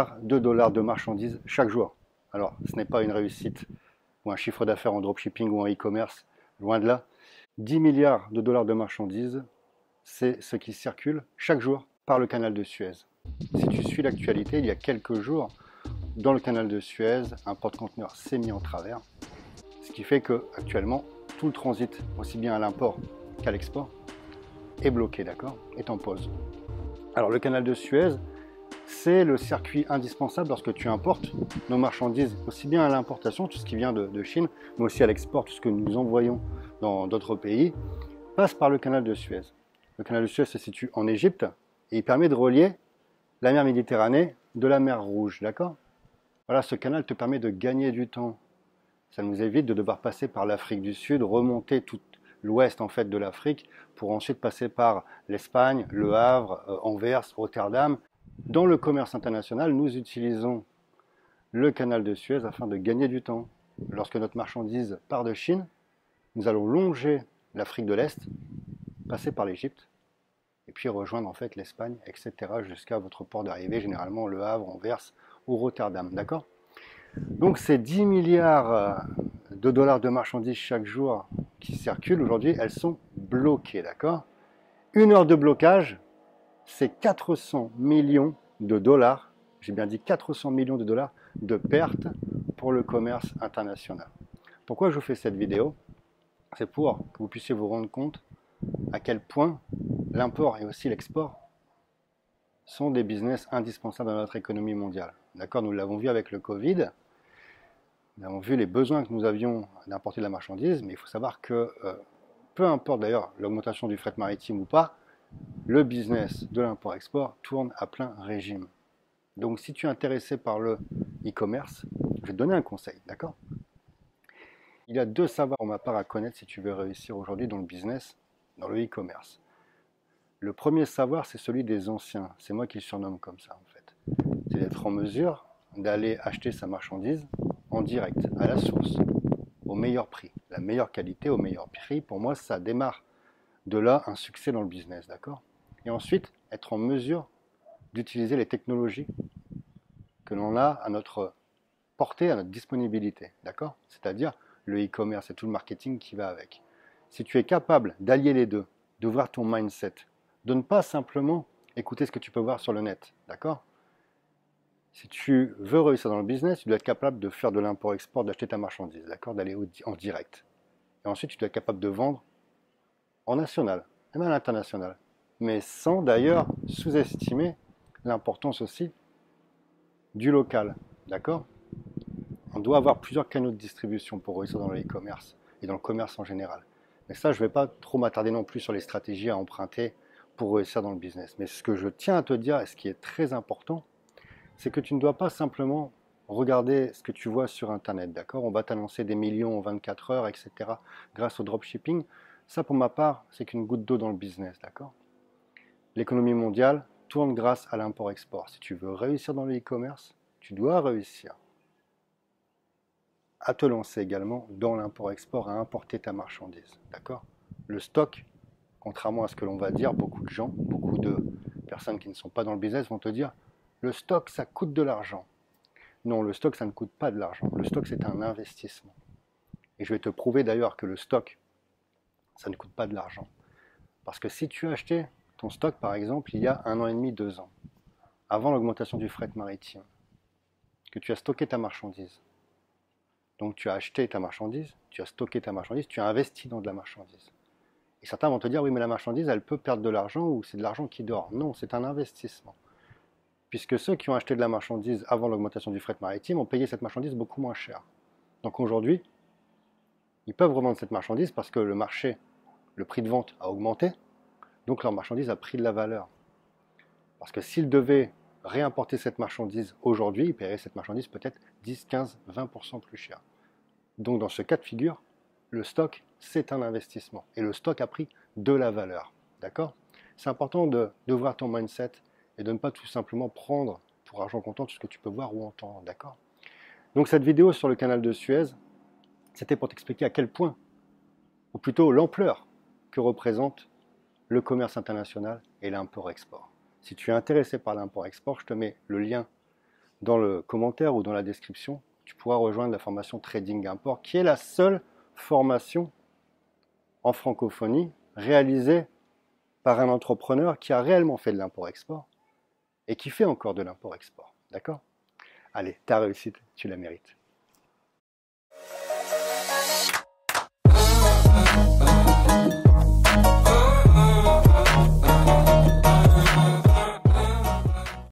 milliards de dollars de marchandises chaque jour. Alors, ce n'est pas une réussite ou un chiffre d'affaires en dropshipping ou en e-commerce, loin de là. 10 milliards de dollars de marchandises, c'est ce qui circule chaque jour par le canal de Suez. Si tu suis l'actualité, il y a quelques jours, dans le canal de Suez, un porte-conteneur s'est mis en travers, ce qui fait que actuellement tout le transit, aussi bien à l'import qu'à l'export, est bloqué, d'accord, est en pause. Alors le canal de Suez, c'est le circuit indispensable lorsque tu importes nos marchandises, aussi bien à l'importation, tout ce qui vient de Chine, mais aussi à l'export, tout ce que nous envoyons dans d'autres pays, passe par le canal de Suez. Le canal de Suez se situe en Égypte et il permet de relier la mer Méditerranée de la mer Rouge, d'accord? Voilà, ce canal te permet de gagner du temps. Ça nous évite de devoir passer par l'Afrique du Sud, remonter tout l'ouest en fait de l'Afrique, pour ensuite passer par l'Espagne, Le Havre, Anvers, Rotterdam. Dans le commerce international, nous utilisons le canal de Suez afin de gagner du temps. Lorsque notre marchandise part de Chine, nous allons longer l'Afrique de l'Est, passer par l'Égypte, et puis rejoindre en fait l'Espagne, etc. jusqu'à votre port d'arrivée, généralement Le Havre, Anvers ou Rotterdam, d'accord? Donc ces 10 milliards de dollars de marchandises chaque jour qui circulent aujourd'hui, elles sont bloquées, d'accord? Une heure de blocage, c'est 400 millions de dollars, j'ai bien dit 400 millions de dollars de pertes pour le commerce international. Pourquoi je vous fais cette vidéo? C'est pour que vous puissiez vous rendre compte à quel point l'import et aussi l'export sont des business indispensables dans notre économie mondiale. D'accord, nous l'avons vu avec le Covid, nous avons vu les besoins que nous avions d'importer de la marchandise, mais il faut savoir que peu importe d'ailleurs l'augmentation du fret maritime ou pas, le business de l'import-export tourne à plein régime. Donc si tu es intéressé par le e-commerce, je vais te donner un conseil, d'accord? Il y a deux savoirs pour ma part à connaître si tu veux réussir aujourd'hui dans le business, dans le e-commerce. Le premier savoir, c'est celui des anciens. C'est moi qui le surnomme comme ça en fait. C'est d'être en mesure d'aller acheter sa marchandise en direct, à la source, au meilleur prix. La meilleure qualité au meilleur prix, pour moi, ça démarre de là un succès dans le business, d'accord? Et ensuite, être en mesure d'utiliser les technologies que l'on a à notre portée, à notre disponibilité, d'accord? C'est-à-dire le e-commerce et tout le marketing qui va avec. Si tu es capable d'allier les deux, d'ouvrir ton mindset, de ne pas simplement écouter ce que tu peux voir sur le net, d'accord? Si tu veux réussir dans le business, tu dois être capable de faire de l'import-export, d'acheter ta marchandise, d'accord? D'aller en direct. Et ensuite, tu dois être capable de vendre en national, même à l'international. Mais sans d'ailleurs sous-estimer l'importance aussi du local, d'accord? On doit avoir plusieurs canaux de distribution pour réussir dans le e-commerce et dans le commerce en général. Mais ça, je ne vais pas trop m'attarder non plus sur les stratégies à emprunter pour réussir dans le business. Mais ce que je tiens à te dire, et ce qui est très important, c'est que tu ne dois pas simplement regarder ce que tu vois sur Internet, d'accord? On va t'annoncer des millions en 24 heures, etc. grâce au dropshipping. Ça, pour ma part, c'est qu'une goutte d'eau dans le business, d'accord? L'économie mondiale tourne grâce à l'import-export. Si tu veux réussir dans le e-commerce, tu dois réussir à te lancer également dans l'import-export, à importer ta marchandise, d'accord? Le stock, contrairement à ce que l'on va dire, beaucoup de gens, beaucoup de personnes qui ne sont pas dans le business vont te dire le stock, ça coûte de l'argent. Non, le stock, ça ne coûte pas de l'argent. Le stock, c'est un investissement. Et je vais te prouver d'ailleurs que le stock, ça ne coûte pas de l'argent. Parce que si tu as acheté ton stock, par exemple, il y a 1 an et demi, 2 ans, avant l'augmentation du fret maritime, que tu as stocké ta marchandise, donc tu as acheté ta marchandise, tu as stocké ta marchandise, tu as investi dans de la marchandise. Et certains vont te dire, oui, mais la marchandise, elle peut perdre de l'argent ou c'est de l'argent qui dort. Non, c'est un investissement. Puisque ceux qui ont acheté de la marchandise avant l'augmentation du fret maritime ont payé cette marchandise beaucoup moins cher. Donc aujourd'hui, ils peuvent revendre cette marchandise parce que le marché, le prix de vente a augmenté, donc leur marchandise a pris de la valeur. Parce que s'ils devaient réimporter cette marchandise aujourd'hui, ils paieraient cette marchandise peut-être 10, 15, 20% plus cher. Donc dans ce cas de figure, le stock, c'est un investissement. Et le stock a pris de la valeur. D'accord? C'est important d'ouvrir ton mindset et de ne pas tout simplement prendre pour argent comptant tout ce que tu peux voir ou entendre. D'accord? Donc cette vidéo sur le canal de Suez, c'était pour t'expliquer à quel point, ou plutôt l'ampleur que représente le commerce international et l'import-export. Si tu es intéressé par l'import-export, je te mets le lien dans le commentaire ou dans la description, tu pourras rejoindre la formation Trading Import, qui est la seule formation en francophonie réalisée par un entrepreneur qui a réellement fait de l'import-export et qui fait encore de l'import-export. D'accord? Allez, ta réussite, tu la mérites.